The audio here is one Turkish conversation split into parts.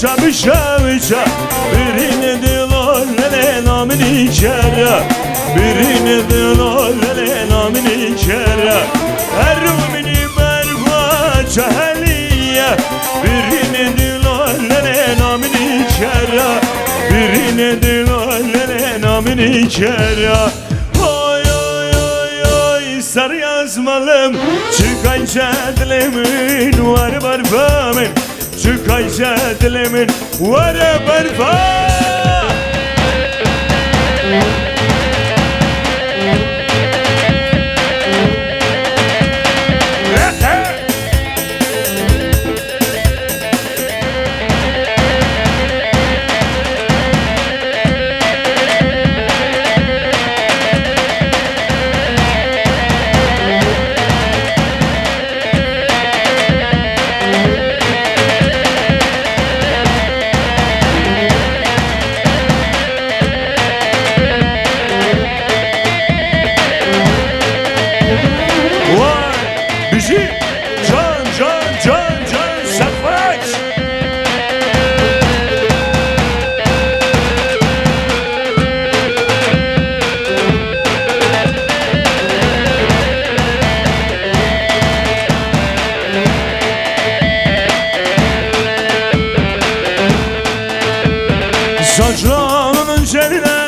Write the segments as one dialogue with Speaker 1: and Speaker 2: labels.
Speaker 1: bıça birine diyorlar lele namini kere birine diyorlar lele namini kere ermini berba cehliye birine diyorlar lele namini kere birine diyorlar lele namini kere oy oy oy oy sarı yazmalım çıkayca dilimin var parfümün çıkayca dilimin var parfüm Saçlarının celine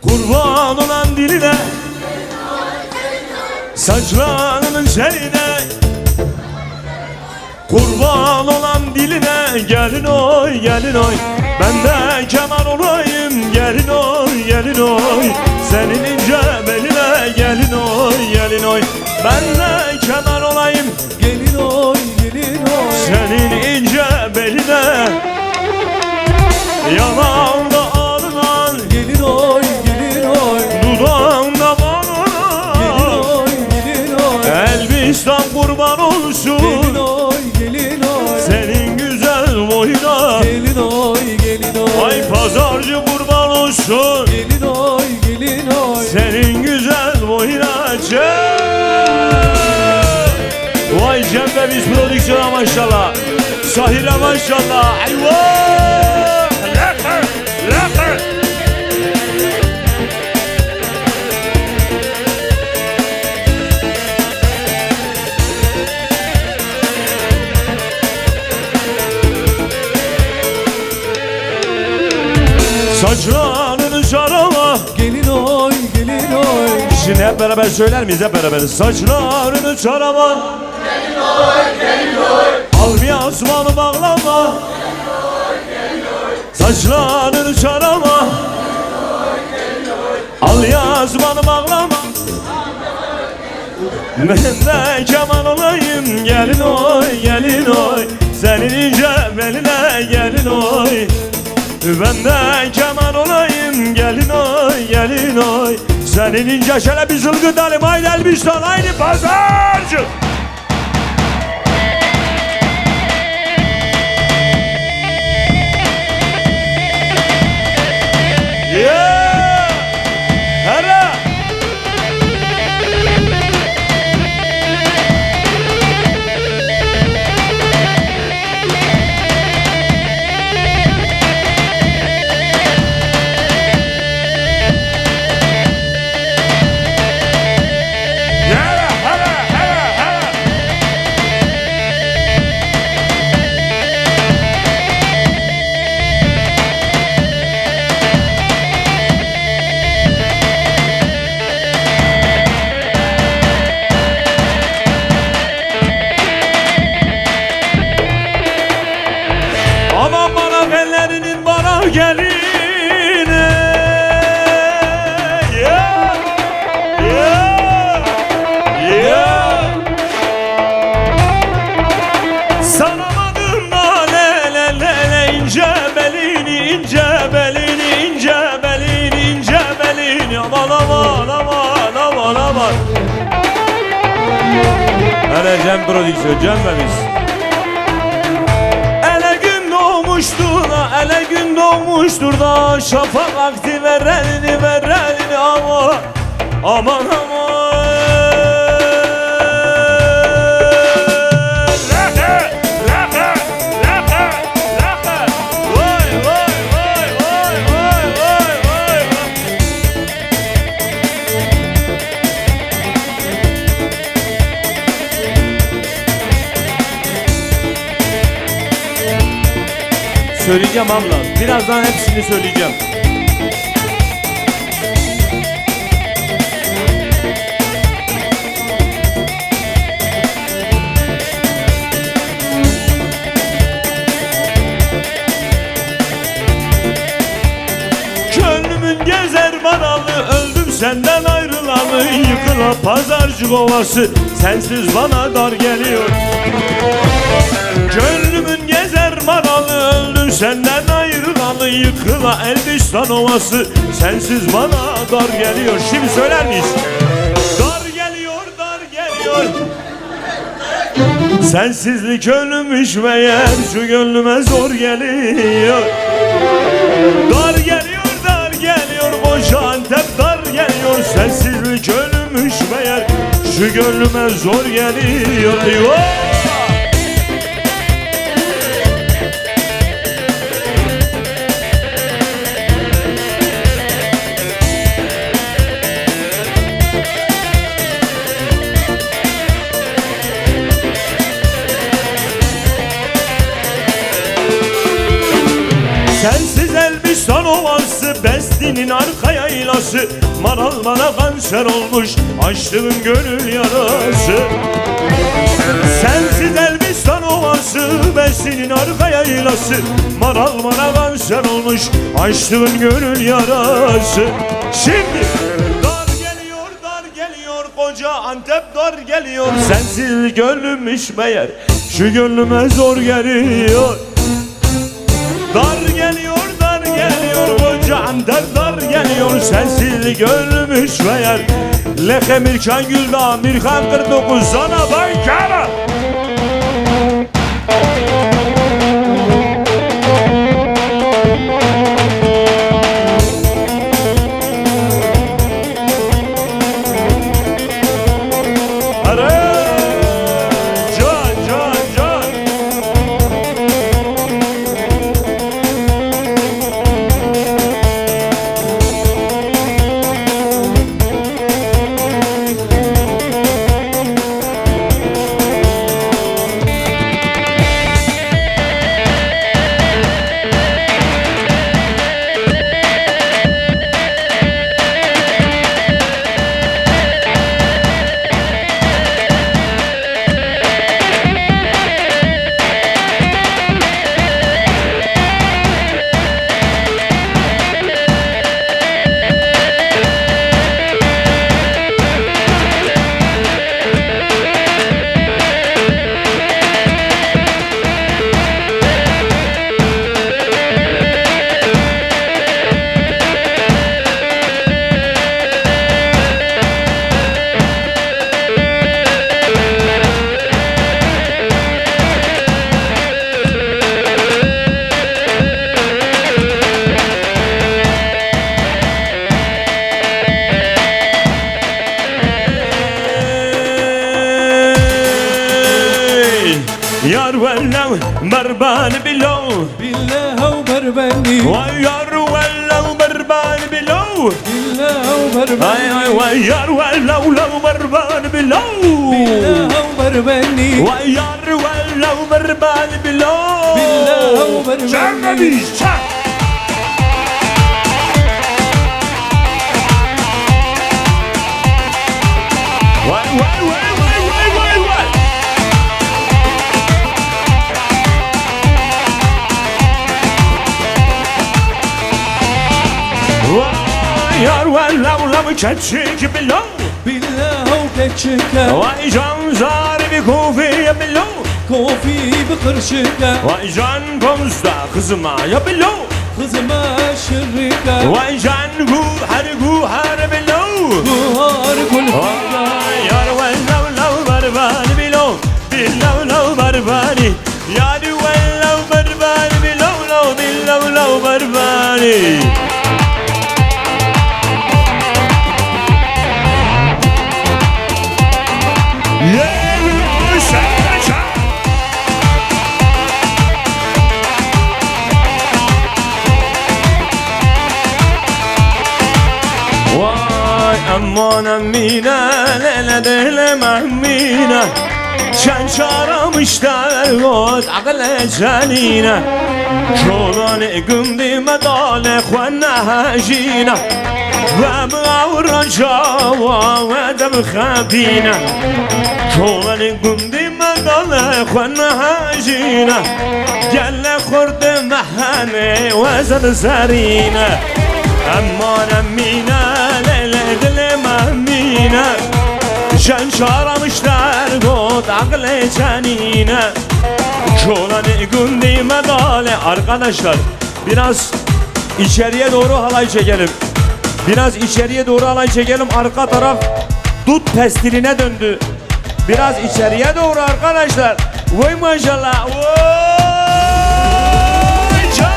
Speaker 1: kurban olan diline saçlarının celine kurban olan diline gelin oy gelin oy ben de keman olayım gelin oy gelin oy senin ince beline gelin oy gelin oy ben de keman olayım
Speaker 2: Gelin oy gelin oy
Speaker 1: senin ince beline yanağında alınan
Speaker 2: gelin oy gelin oy
Speaker 1: dudağında bağlanan
Speaker 2: gelin oy gelin oy
Speaker 1: Elbistan kurban olsun
Speaker 2: gelin oy gelin oy
Speaker 1: senin güzel boyuna
Speaker 2: gelin oy gelin oy
Speaker 1: ay pazarcı kurban olsun
Speaker 2: gelin oy gelin oy
Speaker 1: senin güzel boyuna vay Cembe biz prodüksiyona maşallah Sahire maşallah ayvah lakır lakır saçlarını çarama
Speaker 2: gelin oy gelin oy
Speaker 1: şimdi hep beraber söyler miyiz hep beraber saçlarını çarama gelin oy gelin oy al bir asmanı bağlama gelin oy gelin oy saçlarını çarama gelin oy gelin oy al yazmanı bağlama ben de keman olayım gelin oy gelin oy senin ince beline gelin oy ben de keman olayım gelin oy gelin oy senin ince şöyle bir zılgı dalim haydi Elbistan haydi pazarcı yeah hele geline yeah yeah yeah sanamadım da le le ince belini ince belini ince belini ince belini aman aman aman aman aman hele Cem prodüksiyon Cem ve biz ele gün doğmuştur da şafak vakti verenini ama aman aman leke leke leke Söyleyeceğim abla. Birazdan hepsini söyleyeceğim. Gönlümün gezer manalı, öldüm senden ayrılalı. Yıkıla pazarcık ovası, sensiz bana dar geliyor. Gönlümün gezer manalı, öldüm senden ayrılalı. Yıkıla Elbistan ovası, sensiz bana dar geliyor. Şimdi söyler miyiz? Dar geliyor, dar geliyor. Sensizlik ölümmüş meğer, şu gönlüme zor geliyor. Dar geliyor, dar geliyor, koca Antep dar geliyor. Sensizlik ölümmüş meğer, şu gönlüme zor geliyor. Eyvah! Sensiz Elbistan ovası, Besti'nin arka yaylası. Maral bana kanser olmuş, açtığım gönül yarası. Sensiz Elbistan ovası, Besti'nin arka yaylası. Maral bana kanser olmuş, açtığım gönül yarası. Şimdi dar geliyor, dar geliyor, koca Antep dar geliyor. Sensiz gönlümüş meğer, şu gönlüme zor geliyor. Dar geliyor, dar geliyor, koca Antep dar geliyor. Sensizlik ölmüş meğer. Leke Mirkan Güldağ, Mirkan 49 sana baykara. Yar vellev merban bilo,
Speaker 2: بالله وبربني
Speaker 1: vay yar vellev merban bilo.
Speaker 2: بالله
Speaker 1: Ay ay
Speaker 2: وبربني
Speaker 1: vay yar vellev lev merban bilo.
Speaker 2: بالله وبربني
Speaker 1: Vay yar vellev merban bilo.
Speaker 2: بالله وبربني
Speaker 1: Çarnabi çak. Vay vay vay vay vay vay vay. Vay yar vellev lev keçik bilo.
Speaker 2: بالله وكتشك
Speaker 1: Vay can zaribi kufiye bilo.
Speaker 2: كوفي بقرشك
Speaker 1: Vay can komsta kızıma ya bilo.
Speaker 2: خزما شرك
Speaker 1: Vay can guhar bilo.
Speaker 2: بهار كل
Speaker 1: Vay yar vellev lev berbani bilo. Billav lev berbani. Yar vellev berbani bilo. Billav lev berbani. Vay aman amina lele dele mahmina. شن شارمشتر گود عقل جنینه چونان گندی مدال خوانه هجینه و مغور رجاوا و دم خبینه چونان گندی مدال خوانه هجینه گل خورد محنه و زرزرینه اما نمینه لیل دل مهمینه شن şaramışlar god akle canine Çoğlanı gündi medale. Arkadaşlar biraz içeriye doğru halay çekelim. Biraz içeriye doğru halay çekelim. Arka taraf dut pestiline döndü. Biraz içeriye doğru arkadaşlar. Vay maşallah. Vay can.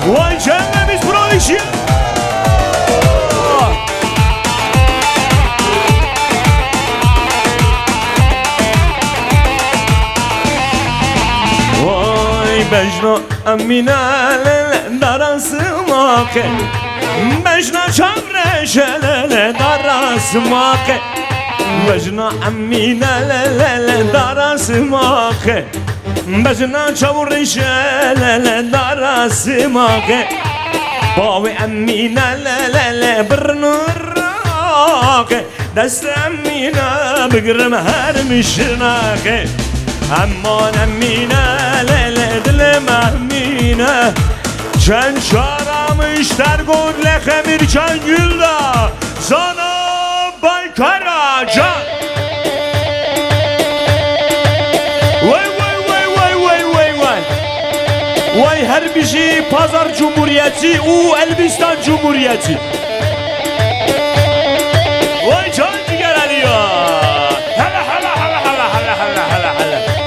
Speaker 1: Vay canımız pro işi. بجنا أمينا دراسماك بجنا شمرش دراسماك بجنا أمينا دراسماك بجنا شمرش دراسماك باوي أمينا برنوراك دست أمينا بقرم هرمشناك امان امینه لیل دل مهمینه چند شارمش در گود لخمیر چند گلده زانا baykara can vay vay vay vay vay vay vay vay her bir şey pazar cumhuriyeti Elbistan cumhuriyeti vay can ciğer alıyor hala hala hala hala hala hala hala hala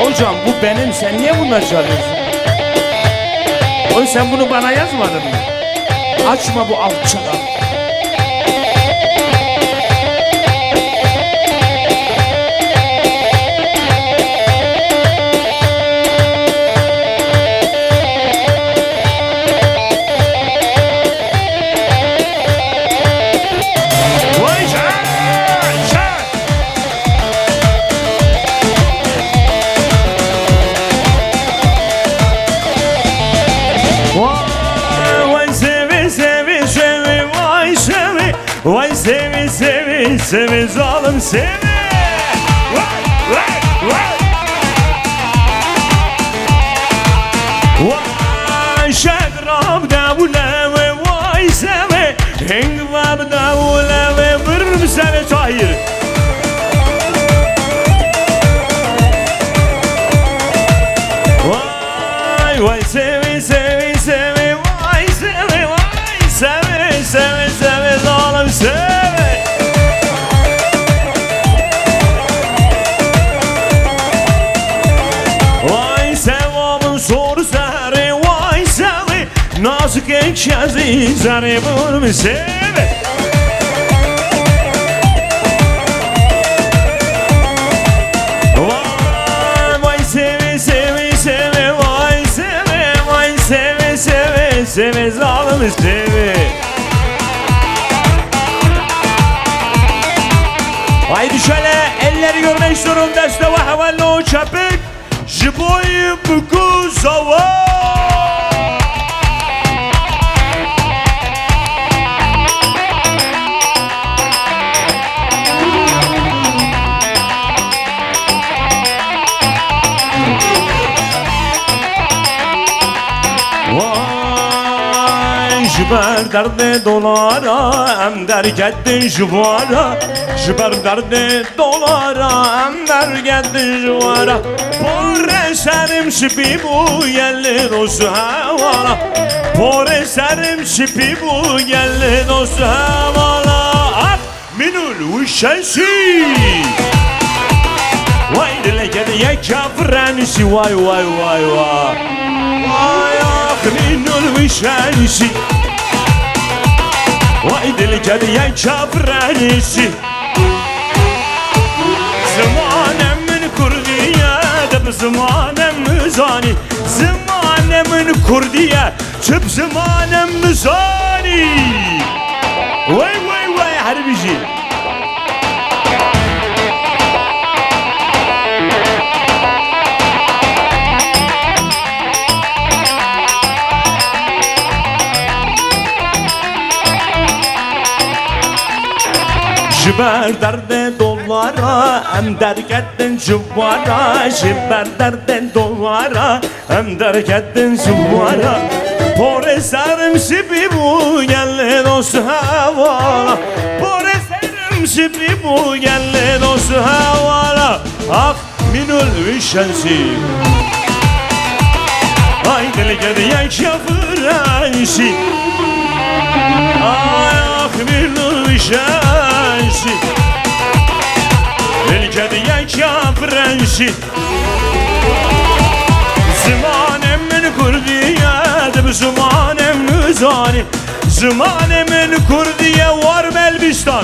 Speaker 1: Hocam bu benim, sen niye bunları çalıyorsun? Oy sen bunu bana yazmadın mı? Açma bu alçağı. Vay sevi sevi sevi zalim sevi Vay vay vay Vay şekrab davule ve vay sevi Hengvab davule ve vırm seni tahir Vay vay sevi sevi sevi vay sevi vay sevi sevi sevi zalim sevi Vay sevabın soru seri vay sevi Nazik ekşezi zeri vurmu sevi Vay sevi sevi sevi vay sevi Vay sevi sevi sevi zalim sevi Haydi şöyle elleri görmek istiyorum deste ve havalı çapık Jiboy buku zava Jiber derde dolara em dergeddin jivara Jiber derde dolara em dergeddin jivara Por eserim şipi bu yerli dostu hevara Por eserim şipi bu yerli dostu hevara Ak minul uşensi Vay dilekede ye kafrenisi Vay vay vay vay Vay ak minul uşensi Vay dil kediye kafrenisi Zamanemin kurdiye de zamanem zani Zamanemin kurdiye çıp zamanem zani Vay vay vay harbici Jiber derde dollara hem derk ettin civara Jiber derde dollara hem derk ettin civara Pore serim sipi bu gelli dostu havala Pore serim sipi bu gelli dostu havala Ah minul vişensi Ay deli gediye kafrensi Ay ah minul vişensi Deli gediye kafrensi Zamanemin kurdiye de zamanem nüzani Zamanemin kurdiye var mı Elbistan?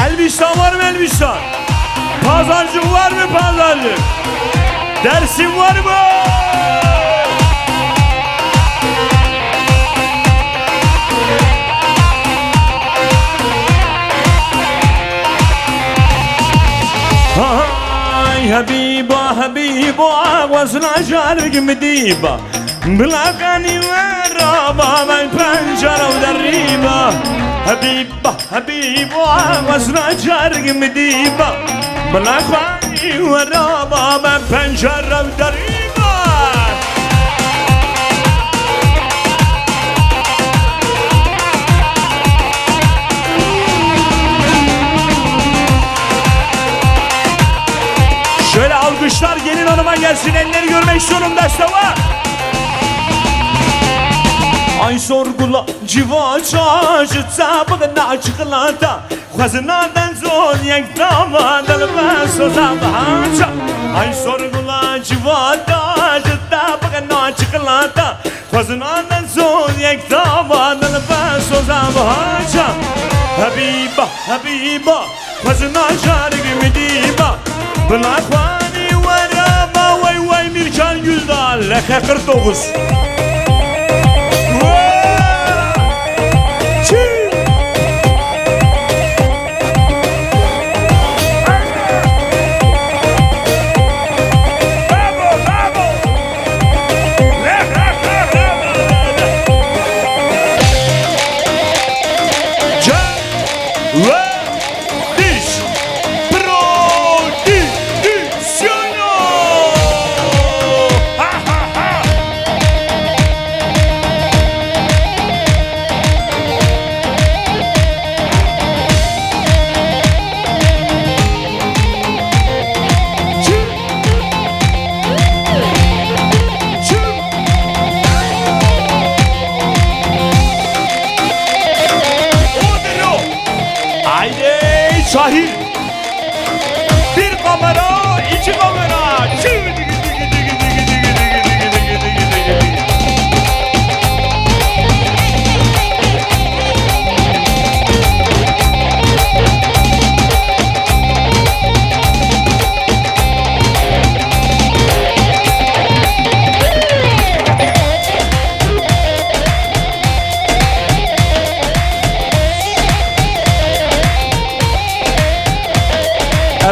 Speaker 1: Elbistan var mı Elbistan? Pazarcık var mı pazarcık? Dersim var mı? Ay habiba habiba vazna jarg mdiba بلاغاني ورابا من بنجرة ودريبة حبيبة حبيبة وزنا جرق مديبة بلاغاني ورابا من بنجرة ودريبة Şöyle alkışlar gelin hanıma gelsin, elleri görmek istiyorum destava. Ay sorgula civaca jitsa bagna çikolata Khazinadan zon yek damadan ve soza bahaca Ay sorgula civaca jitsa bagna çikolata Khazinadan zon yek damadan ve soza bahaca Habiba habiba khazina jargi mediba Bla khani waraba vay vay Mirkan Güldal Lekhe 49 Şahir bir kamera iki kamera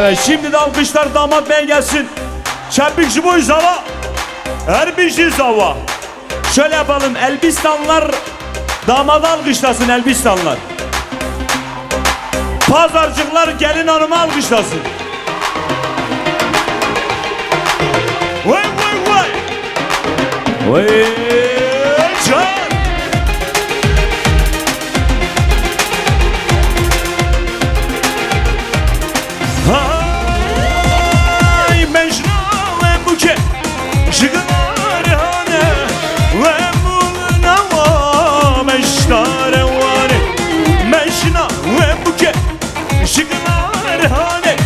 Speaker 1: Evet, şimdi de alkışlar damat bey gelsin. Çempik boy zava. Her bir şey zava. Şöyle yapalım, Elbistanlar damadı alkışlasın, Elbistanlar. Pazarcıklar gelin hanımı alkışlasın. Vay vay vay. Vay can. Ay mecna ve buke Şıklar hane ve mulna va meştare vane Mecna ve buke Şıklar hane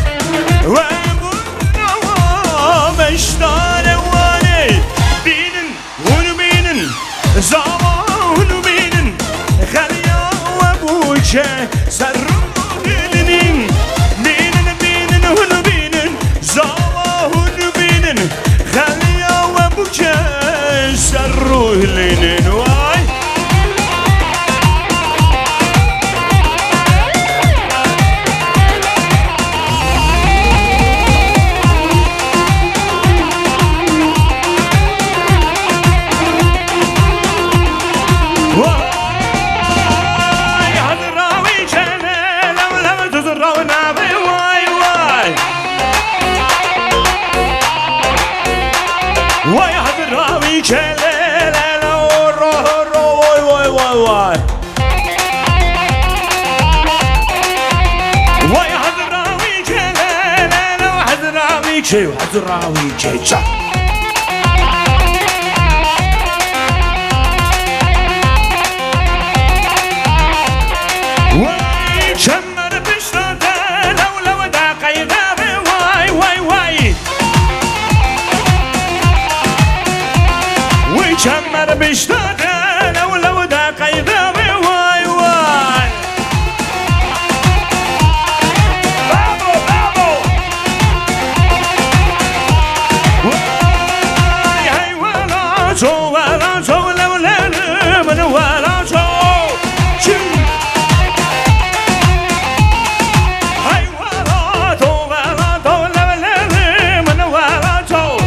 Speaker 1: ve mulna va meştare vane Binin, bunu binin بشه سر رو دلinin بینن هنو بینن زاوا هنو بینن خلیا و بشه سر رو دلinin وای وای حضراوی کله رو وای وای وای وای وای حضراوی کله حضراوی که حضراوی که چا وای چمر بشتاده لو دقیقه وای وای وای چمر بشتاده لو دقیقه وای وای بابو بابو وای هی ولا تو لو ليل من ولا تو هی ولا تو لو ليل من ولا تو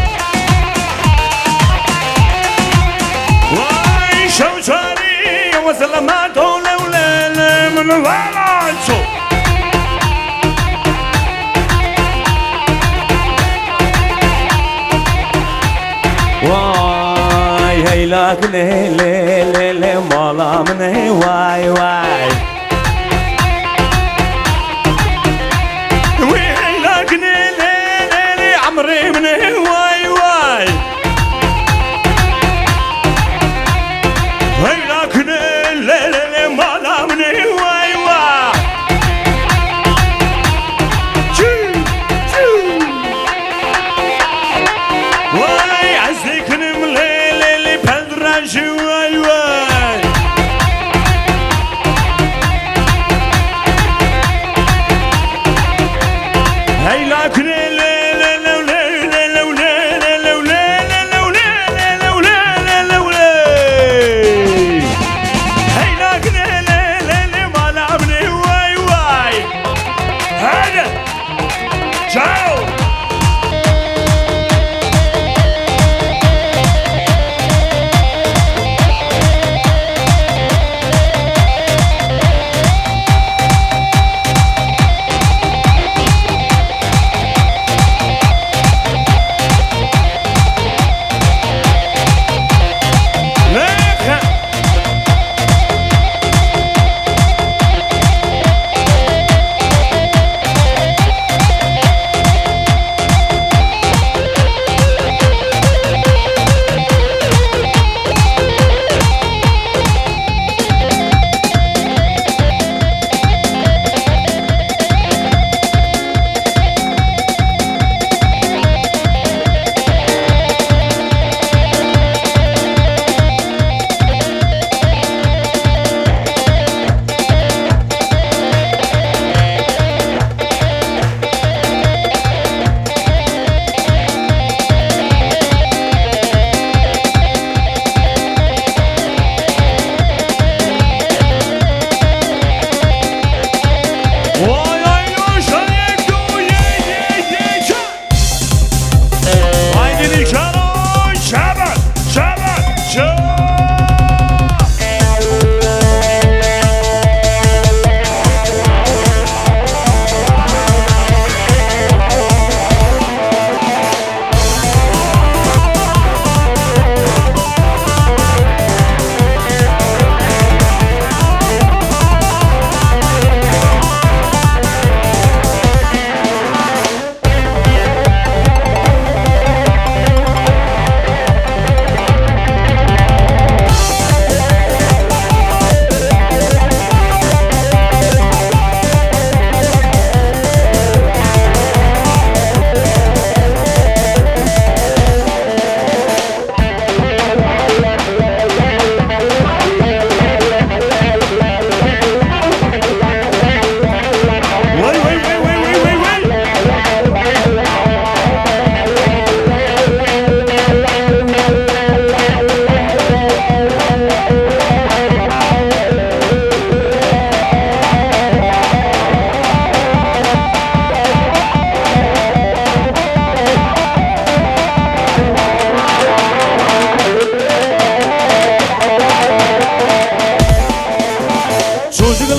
Speaker 1: شوشاني وسلامات ولولا من الولاتو واي هيلاك لي مالا مني واي واي وي هيلاك لي عمري مني واي واي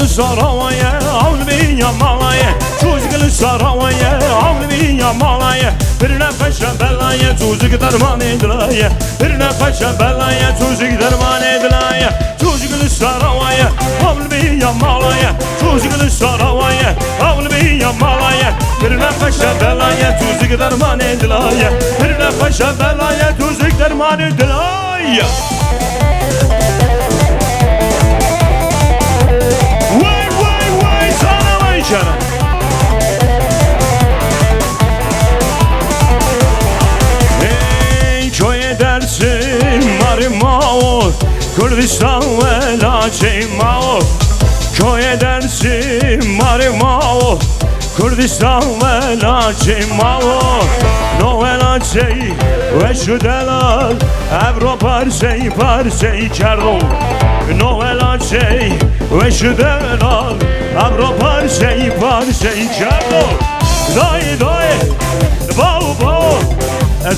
Speaker 1: Çocuklu saravaya avlu yamalaya Çocuklu saravaya avlu yamalaya Bir nefeşe belaya çocuk derman edilaya Bir nefeşe belaya çocuk derman edilaya Çocuklu saravaya avlu yamalaya Çocuklu saravaya avlu yamalaya Bir nefeşe belaya çocuk derman edilaya Bir nefeşe belaya çocuk derman edilaya Vay sana vay canım Ey köy edersin Marimao Kürdistan ve Lacimao Köy edersin Marimao Kürdistan ve Lacimao Novela şey ve şu delal Evro parsey parsey kerdol Novela şey ve şu delal Evro parsey parsey kerdol Dayı dayı Bavu bavu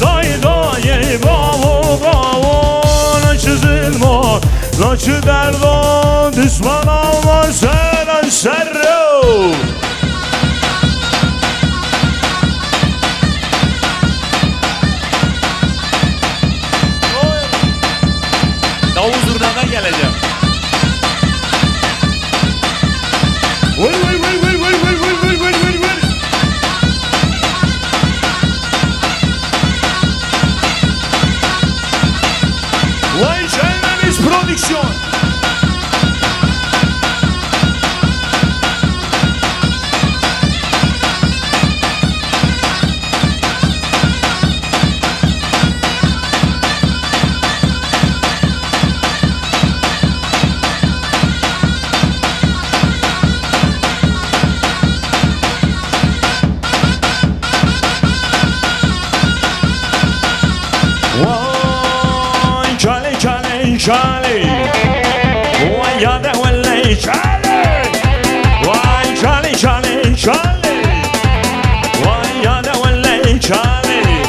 Speaker 1: Dayı dayı Bavu bavu Naçı zilmo Naçı derdo Düşman alma seren serro
Speaker 3: Davul zurnadan geleceğim.
Speaker 1: Vır vır vır vır vır vır vır vır vır vır Vay Şenleniz Prodüksiyon Vay Charlie Charlie Charlie Vay ya da vallahi Charlie Vay Charlie Charlie Charlie Vay ya da vallahi Charlie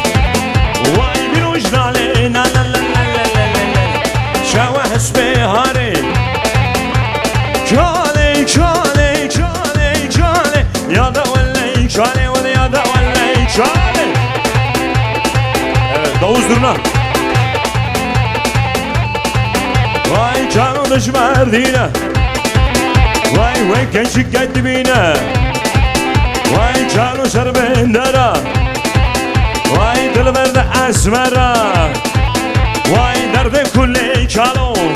Speaker 1: Vay bir ucdale na la la la la la la Şava hasbi hari Charlie Charlie Charlie Charlie Ya da vallahi Charlie Vay ya da vallahi Charlie Evet Davuz Durna Vay canım düşmerdine Vay vay gençlik geldi bine Vay canım şerbendera Vay dil verdi esmera Vay derdi kulli çalon